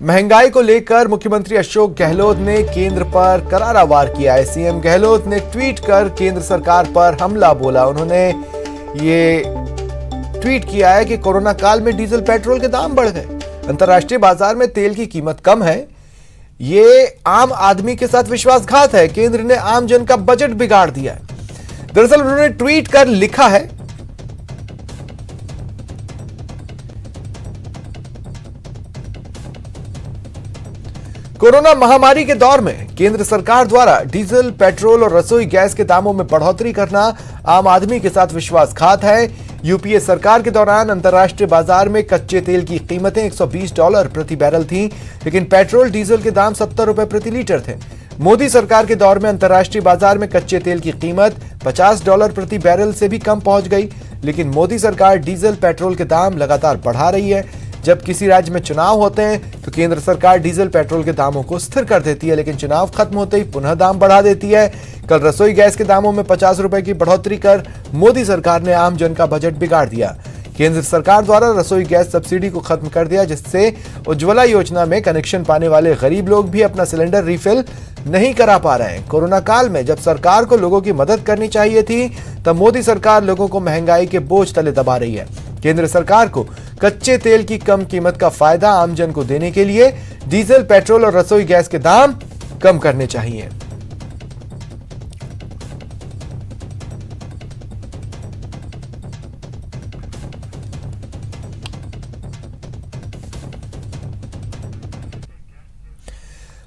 महंगाई को लेकर मुख्यमंत्री अशोक गहलोत ने केंद्र पर करारा वार किया है। सीएम गहलोत ने ट्वीट कर केंद्र सरकार पर हमला बोला। उन्होंने ये ट्वीट किया है कि कोरोना काल में डीजल पेट्रोल के दाम बढ़ गए, अंतर्राष्ट्रीय बाजार में तेल की कीमत कम है, ये आम आदमी के साथ विश्वासघात है, केंद्र ने आम जन का बजट बिगाड़ दिया है। दरअसल उन्होंने ट्वीट कर लिखा है, कोरोना महामारी के दौर में केंद्र सरकार द्वारा डीजल, पेट्रोल और रसोई गैस के दामों में बढ़ोतरी करना आम आदमी के साथ विश्वासघात है। यूपीए सरकार के दौरान अंतर्राष्ट्रीय बाजार में कच्चे तेल की कीमतें $120 प्रति बैरल थीं, लेकिन पेट्रोल डीजल के दाम ₹70 प्रति लीटर थे। मोदी सरकार के दौर में अंतर्राष्ट्रीय बाजार में कच्चे तेल की कीमत $50 प्रति बैरल से भी कम पहुंच गई, लेकिन मोदी सरकार डीजल, पेट्रोल के दाम लगातार बढ़ा रही है। जब किसी राज्य में चुनाव होते हैं तो केंद्र सरकार डीजल, पेट्रोल के दामों को स्थिर कर देती है, लेकिन चुनाव खत्म होते ही पुनः दाम बढ़ा देती है। कल रसोई गैस के दामों में ₹50 की बढ़ोतरी कर मोदी सरकार ने आम जन का बजट बिगाड़ दिया। केंद्र सरकार द्वारा रसोई गैस सब्सिडी को खत्म कर दिया, जिससे उज्ज्वला योजना में कनेक्शन पाने वाले गरीब लोग भी अपना सिलेंडर रिफिल नहीं करा पा रहे हैं। कोरोना काल में जब सरकार को लोगों की मदद करनी चाहिए थी, तब मोदी सरकार लोगों को महंगाई के बोझ तले दबा रही है। केंद्र सरकार को कच्चे तेल की कम कीमत का फायदा आमजन को देने के लिए डीजल, पेट्रोल और रसोई गैस के दाम कम करने चाहिए।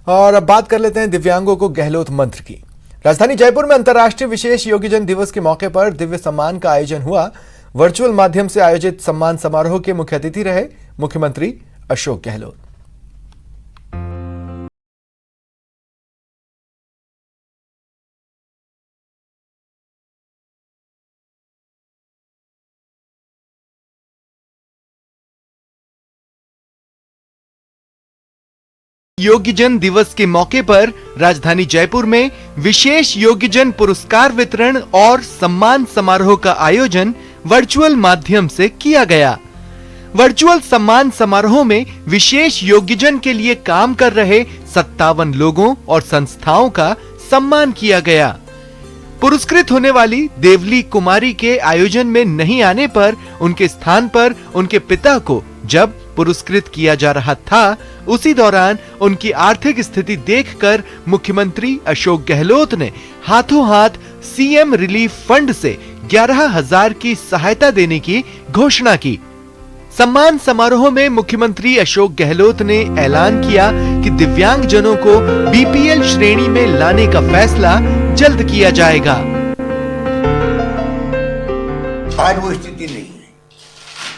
और अब बात कर लेते हैं दिव्यांगों को गहलोत मंत्र की। राजधानी जयपुर में अंतर्राष्ट्रीय विशेष योग्यजन दिवस के मौके पर दिव्य सम्मान का आयोजन हुआ। वर्चुअल माध्यम से आयोजित सम्मान समारोह के मुख्य अतिथि रहे मुख्यमंत्री अशोक गहलोत। योग्यजन दिवस के मौके पर राजधानी जयपुर में विशेष योग्यजन पुरस्कार वितरण और सम्मान समारोह का आयोजन वर्चुअल माध्यम से किया गया। वर्चुअल सम्मान समारोह में विशेष योग्यजन के लिए काम कर रहे 57 लोगों और संस्थाओं का सम्मान किया गया। पुरस्कृत होने वाली देवली कुमारी के आयोजन में नहीं आने पर उनके स्थान पर उनके पिता को जब पुरस्कृत किया जा रहा था, उसी दौरान उनकी आर्थिक स्थिति देखकर मुख्यमंत्री अशोक गहलोत ने हाथों हाथ सीएम रिलीफ फंड से 11,000 की सहायता देने की घोषणा की। सम्मान समारोह में मुख्यमंत्री अशोक गहलोत ने ऐलान किया कि दिव्यांग जनों को बीपीएल श्रेणी में लाने का फैसला जल्द किया जाएगा। आज वो स्थिति नहीं है,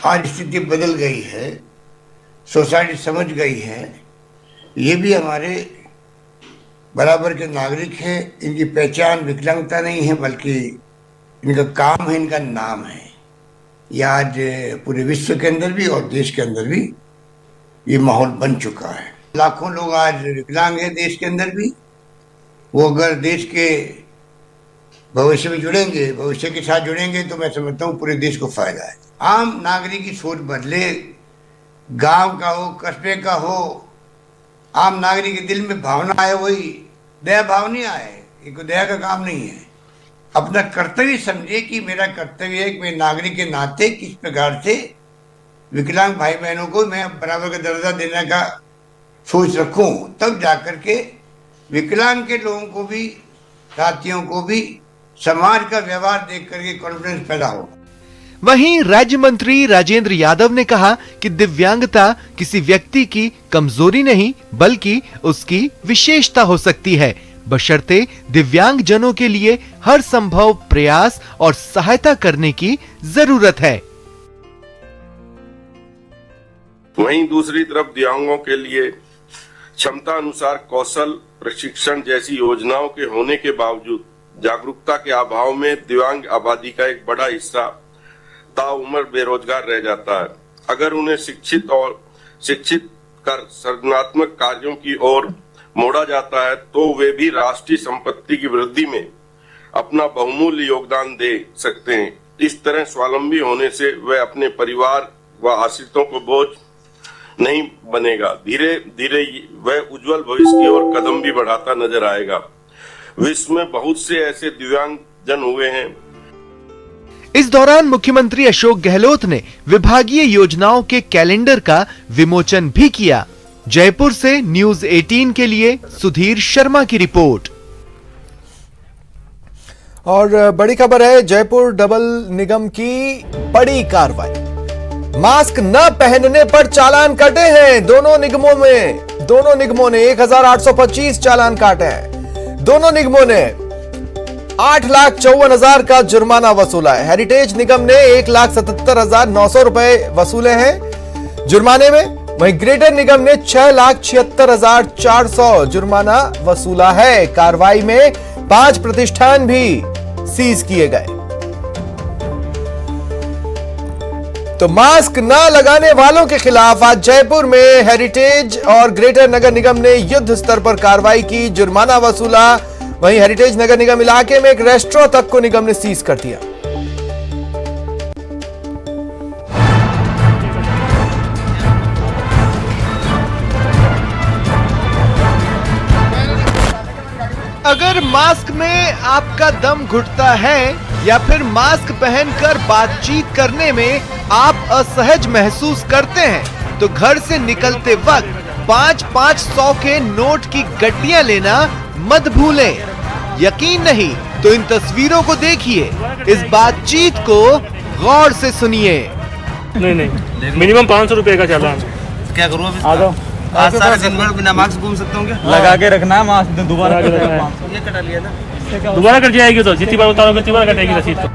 आज स्थिति बदल गई है, सोसाइटी समझ गई है, ये भी हमारे बराबर के नागरिक हैं। इनकी पहचान विकलांगता नहीं है, बल्कि इनका काम है, इनका नाम है। ये आज पूरे विश्व के अंदर भी और देश के अंदर भी ये माहौल बन चुका है। लाखों लोग आज विकलांग हैं देश के अंदर भी। वो अगर देश के भविष्य में जुड़ेंगे, भविष्य के साथ जुड़ेंगे, तो मैं समझता हूँ पूरे देश को फायदा है। आम नागरिक की सोच बदले, गांव का हो, कस्बे का हो, आम नागरिक के दिल में भावना आए, वही दया भाव नहीं आए। ये कोई दया का काम नहीं है। अपना कर्तव्य समझे कि मेरा कर्तव्य है कि मैं नागरिक के नाते किस प्रकार से विकलांग भाई बहनों को मैं बराबर का दर्जा देने का सोच रखूं, तब जाकर के विकलांग के लोगों को भी, साथियों को भी समाज का व्यवहार देख करके कॉन्फिडेंस पैदा हो। वहीं राज्य मंत्री राजेंद्र यादव ने कहा कि दिव्यांगता किसी व्यक्ति की कमजोरी नहीं, बल्कि उसकी विशेषता हो सकती है, बशर्ते दिव्यांग जनों के लिए हर संभव प्रयास और सहायता करने की जरूरत है। वहीं दूसरी तरफ दिव्यांगों के लिए क्षमता अनुसार कौशल प्रशिक्षण जैसी योजनाओं के होने के बावजूद जागरूकता के अभाव में दिव्यांग आबादी का एक बड़ा हिस्सा ताउम्र बेरोजगार रह जाता है। अगर उन्हें शिक्षित कर सृजनात्मक कार्यों की ओर मोड़ा जाता है, तो वे भी राष्ट्रीय संपत्ति की वृद्धि में अपना बहुमूल्य योगदान दे सकते हैं। इस तरह स्वावलंबी होने से वे अपने परिवार व आश्रितों को बोझ नहीं बनेगा। धीरे धीरे वह उज्जवल भविष्य की ओर कदम भी बढ़ाता नजर आएगा। विश्व में बहुत से ऐसे दिव्यांग जन हुए हैं। इस दौरान मुख्यमंत्री अशोक गहलोत ने विभागीय योजनाओं के कैलेंडर का विमोचन भी किया। जयपुर से न्यूज 18 के लिए सुधीर शर्मा की रिपोर्ट। और बड़ी खबर है, जयपुर डबल निगम की बड़ी कार्रवाई। मास्क न पहनने पर चालान कटे हैं दोनों निगमों ने 1825 चालान काटे हैं। दोनों निगमों ने 8,54,000 का जुर्माना वसूला है। हेरिटेज निगम ने 1,77,900 रुपए वसूले हैं जुर्माने में। वहीं ग्रेटर निगम ने 6,76,400 जुर्माना वसूला है। कार्रवाई में 5 प्रतिष्ठान भी सीज किए गए। तो मास्क न लगाने वालों के खिलाफ आज जयपुर में हेरिटेज और ग्रेटर नगर निगम ने युद्ध स्तर पर कार्रवाई की, जुर्माना वसूला। वहीं हेरिटेज नगर निगम इलाके में एक रेस्टोरेंट तक को निगम ने सीज कर दिया। अगर मास्क में आपका दम घुटता है या फिर मास्क पहनकर बातचीत करने में आप असहज महसूस करते हैं तो घर से निकलते वक्त 500 के नोट की गड्डियां लेना मत भूलें। यकीन नहीं तो इन तस्वीरों को देखिए, इस बातचीत को गौर से सुनिए। नहीं मिनिमम 500 रुपए का चालान। क्या करूँ अभी? आ जाओ। आज सारा दिन भर बिना मास्क घूम सकता हूँ क्या? लगा के रखना है मास्क, दोबारा ये कटा लिया था। दोबारा कट जाएगी तो जितनी बार उतारोगे उतनी बार कटेगी रसीद तो।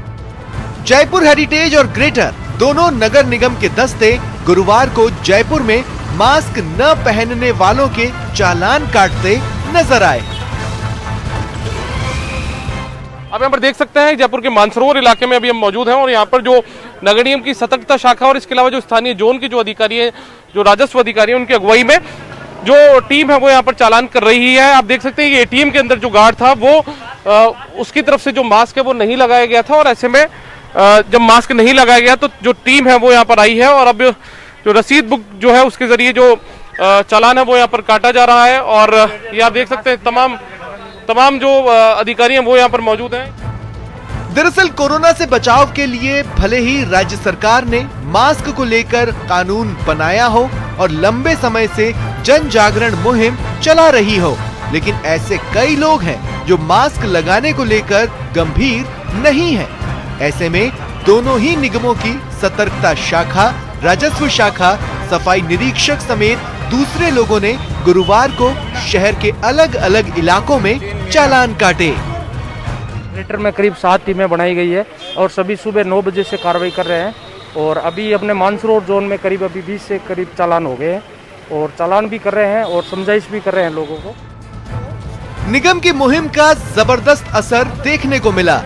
जयपुर हेरिटेज और ग्रेटर दोनों नगर निगम के दस्ते गुरुवार को जयपुर में मास्क न पहनने वालों के चालान काटते नजर आए। अब यहाँ पर देख सकते हैं जयपुर के मानसरोवर इलाके में अभी हम मौजूद हैं और यहाँ पर जो नगर निगम की सतर्कता शाखा और इसके अलावा जो स्थानीय जोन की जो अधिकारी है, जो राजस्व अधिकारी है, उनकी अगुवाई में जो टीम है वो यहाँ पर चालान कर रही है। आप देख सकते हैं कि एटीएम के अंदर जो गार्ड था वो उसकी तरफ से जो मास्क है वो नहीं लगाया गया था और ऐसे में जब मास्क नहीं लगाया गया तो जो टीम है वो यहाँ पर आई है और अब जो रसीद बुक जो है उसके जरिए जो चालान है वो यहाँ पर काटा जा रहा है। और ये आप देख सकते हैं तमाम जो अधिकारी हैं वो यहाँ पर मौजूद हैं। दरअसल कोरोना से बचाव के लिए भले ही राज्य सरकार ने मास्क को लेकर कानून बनाया हो और लंबे समय से जन जागरण मुहिम चला रही हो, लेकिन ऐसे कई लोग हैं जो मास्क लगाने को लेकर गंभीर नहीं हैं। ऐसे में दोनों ही निगमों की सतर्कता शाखा, राजस्व शाखा, सफाई निरीक्षक समेत दूसरे लोगों ने गुरुवार को शहर के अलग अलग इलाकों में चालान काटे। ग्रेटर में करीब 7 टीमें बनाई गई है और सभी सुबह 9 बजे से कार्रवाई कर रहे हैं और अभी अपने मानसरोवर जोन में करीब अभी 20 से करीब चालान हो गए हैं और चालान भी कर रहे हैं और समझाइश भी कर रहे हैं लोगों को। निगम की मुहिम का जबरदस्त असर देखने को मिला।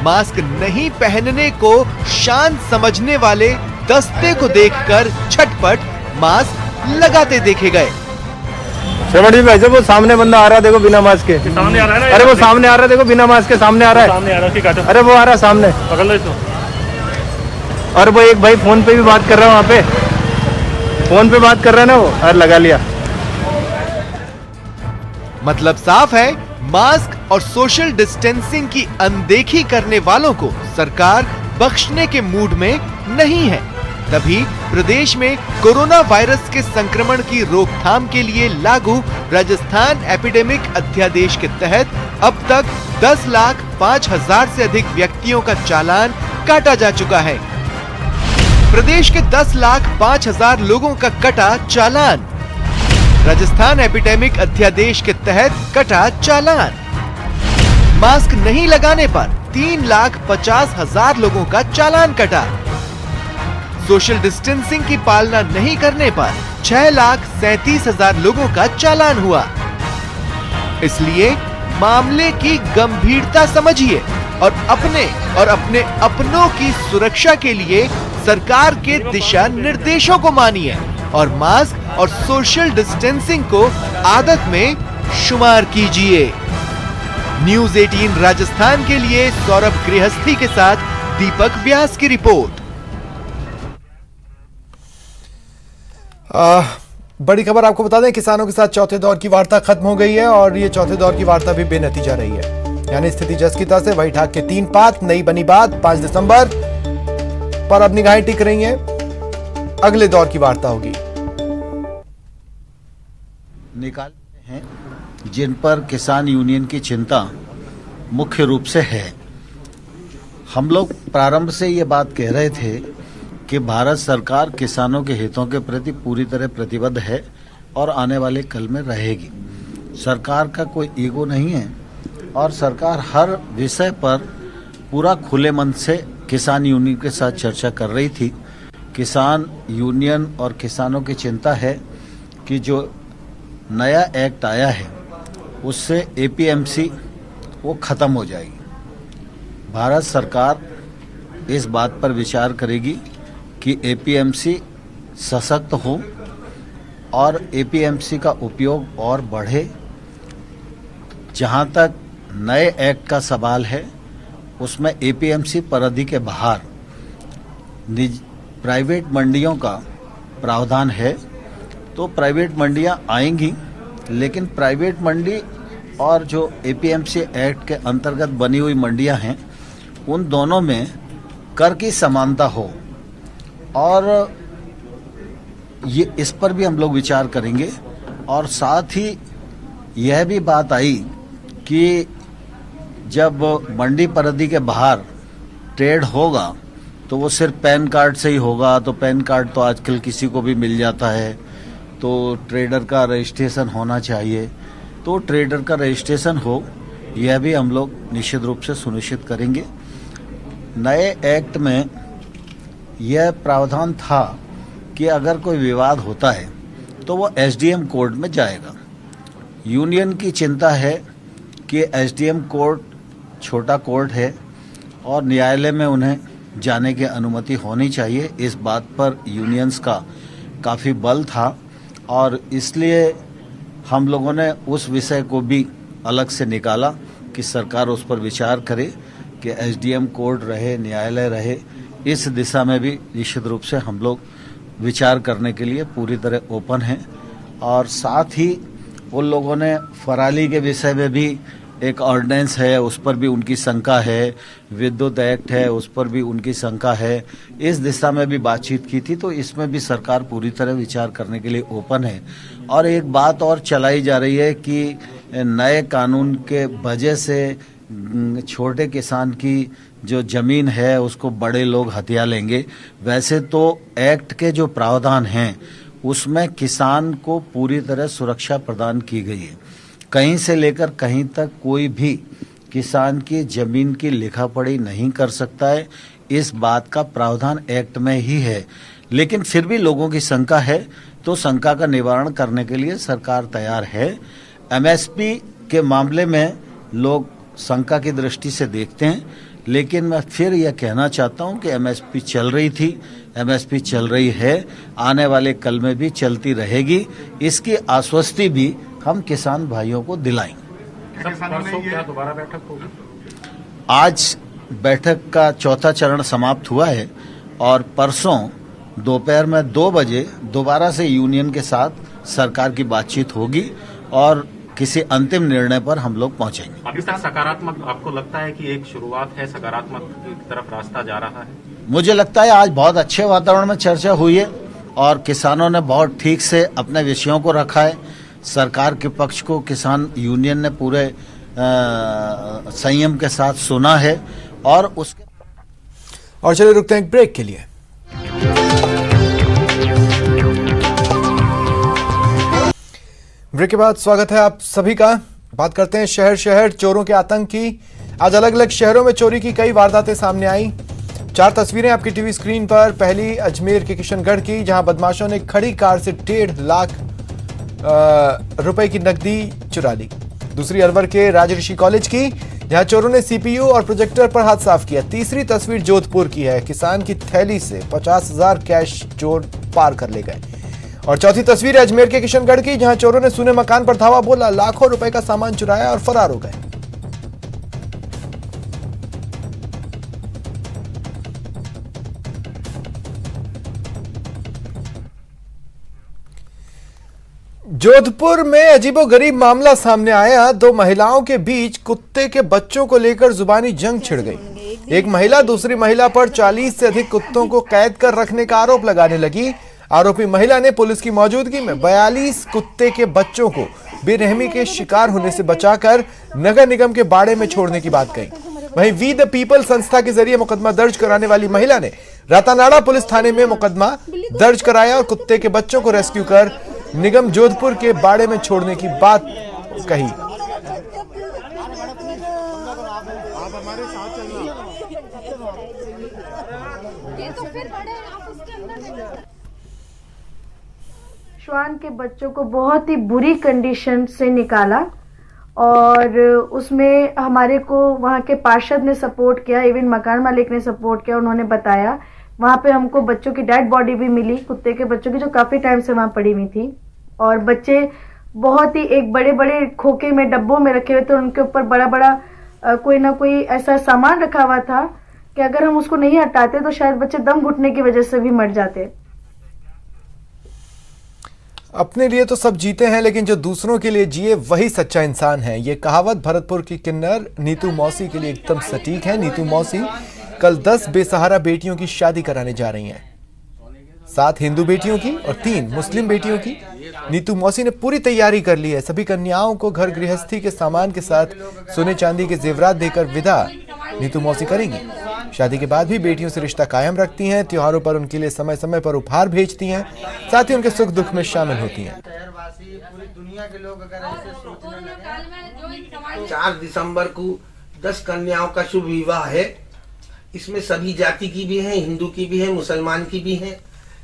मास्क नहीं पहनने को शान समझने वाले दस्ते को देखकर झटपट मास्क लगाते देखे गए। श्रवण जी भाई साहब वो सामने बंदा आ रहा है, देखो बिना मास्क के सामने आ रहा है। अरे वो सामने आ रहा है, देखो बिना मास्क के सामने आ रहा है। सामने आ रहा है। अरे वो आ रहा है सामने, पकड़ लो इसको। और वो एक भाई फोन पे भी बात कर रहा है, वहाँ पे फोन पे बात कर रहा है ना वो, और लगा लिया। मतलब साफ है, मास्क और सोशल डिस्टेंसिंग की अनदेखी करने वालों को सरकार बख्शने के मूड में नहीं है। तभी प्रदेश में कोरोना वायरस के संक्रमण की रोकथाम के लिए लागू राजस्थान एपिडेमिक अध्यादेश के तहत अब तक 10,05,000 से अधिक व्यक्तियों का चालान काटा जा चुका है। प्रदेश के 10,05,000 लोगों का कटा चालान। राजस्थान एपिडेमिक अध्यादेश के तहत कटा चालान। मास्क नहीं लगाने पर 3,50,000 लोगों का चालान कटा। सोशल डिस्टेंसिंग की पालना नहीं करने पर 6,37,000 लोगों का चालान हुआ। इसलिए मामले की गंभीरता समझिए और अपने अपनों की सुरक्षा के लिए सरकार के दिशा निर्देशों को मानिए और मास्क और सोशल डिस्टेंसिंग को आदत में शुमार कीजिए। न्यूज 18 राजस्थान के लिए सौरभ गृहस्थी के साथ दीपक व्यास की रिपोर्ट। बड़ी खबर आपको बता दें, किसानों के साथ चौथे दौर की वार्ता खत्म हो गई है और ये चौथे दौर की वार्ता भी बेनतीजा रही है। यानी स्थिति जस की तस है, वही ठाक के 3 पात, नई बनी बात। 5 दिसंबर पर अब निगाहें टिक रही हैं, अगले दौर की वार्ता होगी। निकाले हैं जिन पर किसान यूनियन की चिंता मुख्य रूप से है। हम लोग प्रारंभ से ये बात कह रहे थे कि भारत सरकार किसानों के हितों के प्रति पूरी तरह प्रतिबद्ध है और आने वाले कल में रहेगी। सरकार का कोई ईगो नहीं है और सरकार हर विषय पर पूरा खुले मन से किसान यूनियन के साथ चर्चा कर रही थी। किसान यूनियन और किसानों की चिंता है कि जो नया एक्ट आया है उससे एपीएमसी वो ख़त्म हो जाएगी। भारत सरकार इस बात पर विचार करेगी कि एपीएमसी सशक्त हो और एपीएमसी का उपयोग और बढ़े। जहां तक नए एक्ट का सवाल है उसमें एपीएमसी परिधि के बाहर प्राइवेट मंडियों का प्रावधान है, तो प्राइवेट मंडियां आएंगी, लेकिन प्राइवेट मंडी और जो एपीएमसी एक्ट के अंतर्गत बनी हुई मंडियां हैं उन दोनों में कर की समानता हो। और ये इस पर भी हम लोग विचार करेंगे। और साथ ही यह भी बात आई कि जब मंडी परिधि के बाहर ट्रेड होगा तो वो सिर्फ पैन कार्ड से ही होगा, तो पैन कार्ड तो आजकल किसी को भी मिल जाता है, तो ट्रेडर का रजिस्ट्रेशन होना चाहिए। तो ट्रेडर का रजिस्ट्रेशन हो, यह भी हम लोग निश्चित रूप से सुनिश्चित करेंगे। नए एक्ट में यह प्रावधान था कि अगर कोई विवाद होता है तो वो एसडीएम कोर्ट में जाएगा। यूनियन की चिंता है कि एसडीएम कोर्ट छोटा कोर्ट है और न्यायालय में उन्हें जाने की अनुमति होनी चाहिए। इस बात पर यूनियंस का काफ़ी बल था और इसलिए हम लोगों ने उस विषय को भी अलग से निकाला कि सरकार उस पर विचार करे कि एसडीएम कोर्ट रहे, न्यायालय रहे। इस दिशा में भी निश्चित रूप से हम लोग विचार करने के लिए पूरी तरह ओपन हैं। और साथ ही उन लोगों ने फराली के विषय में भी एक ऑर्डिनेंस है, उस पर भी उनकी शंका है, विद्युत एक्ट है, उस पर भी उनकी शंका है। इस दिशा में भी बातचीत की थी, तो इसमें भी सरकार पूरी तरह विचार करने के लिए ओपन है। और एक बात और चलाई जा रही है कि नए कानून के वजह से छोटे किसान की जो जमीन है उसको बड़े लोग हथिया लेंगे। वैसे तो एक्ट के जो प्रावधान हैं उसमें किसान को पूरी तरह सुरक्षा प्रदान की गई है। कहीं से लेकर कहीं तक कोई भी किसान की जमीन की लिखा पढ़ी नहीं कर सकता है, इस बात का प्रावधान एक्ट में ही है। लेकिन फिर भी लोगों की शंका है, तो शंका का निवारण करने के लिए सरकार तैयार है। एमएसपी के मामले में लोग शंका की दृष्टि से देखते हैं, लेकिन मैं फिर यह कहना चाहता हूं कि एमएसपी चल रही थी, एमएसपी चल रही है, आने वाले कल में भी चलती रहेगी। इसकी आश्वस्ति भी हम किसान भाइयों को दिलाएंगे। दोबारा बैठक होगी? आज बैठक का चौथा चरण समाप्त हुआ है और परसों दोपहर में 2 बजे दोबारा से यूनियन के साथ सरकार की बातचीत होगी और किसी अंतिम निर्णय पर हम लोग पहुंचेंगे। अभी तक सकारात्मक आपको लगता है कि एक शुरुआत है, सकारात्मक की तरफ रास्ता जा रहा है? मुझे लगता है आज बहुत अच्छे वातावरण में चर्चा हुई है और किसानों ने बहुत ठीक से अपने विषयों को रखा है। सरकार के पक्ष को किसान यूनियन ने पूरे संयम के साथ सुना है और उसके और चलिए रुकते हैं एक ब्रेक के लिए। ब्रेक के बाद स्वागत है आप सभी का। बात करते हैं शहर शहर चोरों के आतंक की। आज अलग अलग शहरों में चोरी की कई वारदातें सामने आई। 4 तस्वीरें आपकी टीवी स्क्रीन पर। पहली अजमेर के किशनगढ़ की, जहां बदमाशों ने खड़ी कार से 1.5 लाख रुपए की नकदी चुरा ली। दूसरी अलवर के राजऋषि कॉलेज की, जहां चोरों ने सीपीयू और प्रोजेक्टर पर हाथ साफ किया। तीसरी तस्वीर जोधपुर की है, किसान की थैली से 50,000 कैश चोर पार कर ले गए। और चौथी तस्वीर अजमेर के किशनगढ़ की, जहां चोरों ने सूने मकान पर धावा बोला, लाखों रुपए का सामान चुराया और फरार हो गए। जोधपुर में अजीबोगरीब मामला सामने आया। दो महिलाओं के बीच कुत्ते के बच्चों को लेकर जुबानी जंग छिड़ गई। एक महिला दूसरी महिला पर 40 से अधिक कुत्तों को कैद कर रखने का आरोप लगाने लगी। आरोपी महिला ने पुलिस की मौजूदगी में 42 कुत्ते के बच्चों को बेरहमी के शिकार होने से बचाकर नगर निगम के बाड़े में छोड़ने की बात कही। वहीं वी द पीपल संस्था के जरिए मुकदमा दर्ज कराने वाली महिला ने रातानाड़ा पुलिस थाने में मुकदमा दर्ज कराया और कुत्ते के बच्चों को रेस्क्यू कर निगम जोधपुर के बाड़े में छोड़ने की बात कही। श्वान के बच्चों को बहुत ही बुरी कंडीशन से निकाला और उसमें हमारे को वहाँ के पार्षद ने सपोर्ट किया, इवन मकान मालिक ने सपोर्ट किया। उन्होंने बताया वहाँ पे हमको बच्चों की डेड बॉडी भी मिली, कुत्ते के बच्चों की, जो काफ़ी टाइम से वहाँ पड़ी हुई थी। और बच्चे बहुत ही एक बड़े बड़े खोखे में डब्बों में रखे हुए थे। उनके ऊपर बड़ा बड़ा कोई ना कोई ऐसा सामान रखा हुआ था कि अगर हम उसको नहीं हटाते तो शायद बच्चे दम घुटने की वजह से भी मर जाते। अपने लिए तो सब जीते हैं, लेकिन जो दूसरों के लिए जिए वही सच्चा इंसान है। ये कहावत भरतपुर की किन्नर नीतू मौसी के लिए एकदम सटीक है। नीतू मौसी कल 10 बेसहारा बेटियों की शादी कराने जा रही हैं, 7 हिंदू बेटियों की और 3 मुस्लिम बेटियों की। नीतू मौसी ने पूरी तैयारी कर ली है। सभी कन्याओं को घर गृहस्थी के सामान के साथ सोने चांदी के जेवरात देकर विदा नीतू मौसी करेंगी। शादी के बाद भी बेटियों से रिश्ता कायम रखती हैं। त्योहारों पर उनके लिए समय समय पर उपहार भेजती हैं, साथ ही उनके सुख दुख में शामिल होती हैं। 4 दिसंबर को 10 कन्याओं का शुभ विवाह है। इसमें सभी जाति की भी है, हिंदू की भी है, मुसलमान की भी है,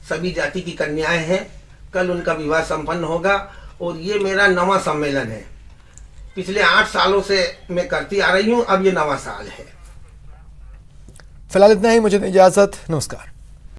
सभी जाति की कन्याएं हैं। कल उनका विवाह संपन्न होगा और ये मेरा 9वां सम्मेलन है। पिछले 8 सालों से मैं करती आ रही हूँ, अब ये 9वां साल है। फिलहाल इतना ही, मुझे इजाजत, नमस्कार।